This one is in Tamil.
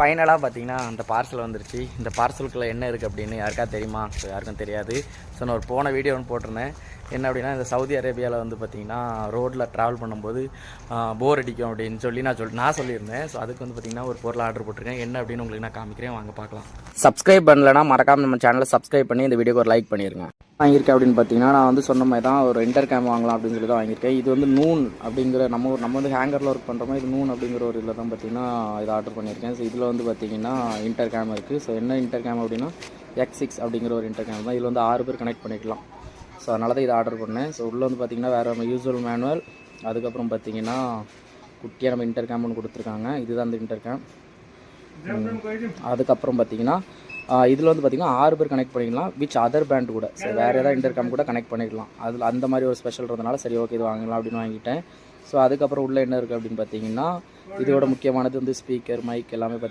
ஃபைனலாக பார்த்தீங்கன்னா அந்த பார்சல் வந்துருச்சு. இந்த பார்சலுக்குள்ளே என்ன இருக்குது அப்படின்னு யாருக்கா தெரியுமா? ஸோ யாருக்கும் தெரியாது. ஸோ நான் ஒரு போன வீடியோ ஒன்று போட்டிருந்தேன். என்ன அப்படின்னா, இந்த சவுதி அரேபியாவில் வந்து பார்த்திங்கன்னா ரோட்டில் ட்ராவல் பண்ணும்போது போர் அடிக்கும் அப்படின்னு சொல்லி நான் சொல்லியிருந்தேன். ஸோ அதுக்கு வந்து பார்த்திங்கன்னா ஒரு பொருள் ஆர்டர் போட்டிருக்கேன். என்ன அப்படின்னு உங்களுக்கு நான் காமிக்கிறேன், வாங்க பார்க்கலாம். சப்ஸ்கிரைப் பண்ணலைன்னா மறக்காமல் நம்ம சேனலை சப்ஸ்கிரைப் பண்ணி இந்த வீடியோக்கு ஒரு லைக் பண்ணிடுங்க. வாங்கியிருக்கேன் அப்படின்னு பார்த்தீங்கன்னா, நான் வந்து சொன்ன மாதிரி தான் ஒரு இன்டர் கேம் வாங்கலாம் அப்படின்னு சொல்லி தான் வாங்கியிருக்கேன். இது வந்து நூன் அப்படிங்கிற நம்ம வந்து ஹேங்கரில் ஒர்க் பண்ணுறோமோ, இது நூன் அப்படிங்கிற ஒரு இதில் தான் பார்த்தீங்கன்னா இதை ஆர்டர் பண்ணியிருக்கேன். ஸோ இதில் வந்து பார்த்தீங்கன்னா இன்டர் கேம் இருக்குது. ஸோ என்ன இன்டர் கேம் அப்படின்னா X6 அப்படிங்கிற ஒரு இன்டர் கேம் தான். இதில் வந்து 6 பேர் கனெக்ட் பண்ணிக்கலாம். ஸோ அதனால தான் இதை ஆர்டர் பண்ணேன். ஸோ உள்ளே வந்து பார்த்திங்கன்னா வேறு நம்ம யூஸ்வல் மேனுவல், அதுக்கப்புறம் பார்த்திங்கன்னா குட்டியாக நம்ம இன்டர் கேம் ஒன்று கொடுத்துருக்காங்க. இதுதான் அந்த இன்டர் கேம். அதுக்கப்புறம் பார்த்திங்கன்னா இதில் வந்து பார்த்திங்கன்னா 6 பேர் கனெக்ட் பண்ணிக்கலாம், விச் அதர் பேண்ட் கூட. ஸோ வேறு ஏதாவது இன்டர் கேம் கூட கனெக்ட் பண்ணிக்கலாம். அதில் அந்த மாதிரி ஒரு ஸ்பெஷல் இருந்தனால சரி ஓகே இது வாங்கலாம் அப்படின்னு வாங்கிட்டேன். ஸோ அதுக்கப்புறம் உள்ளே என்ன இருக்குது அப்படின்னு பார்த்தீங்கன்னா, இதோட முக்கியமானது வந்து ஸ்பீக்கர், மைக் எல்லாமே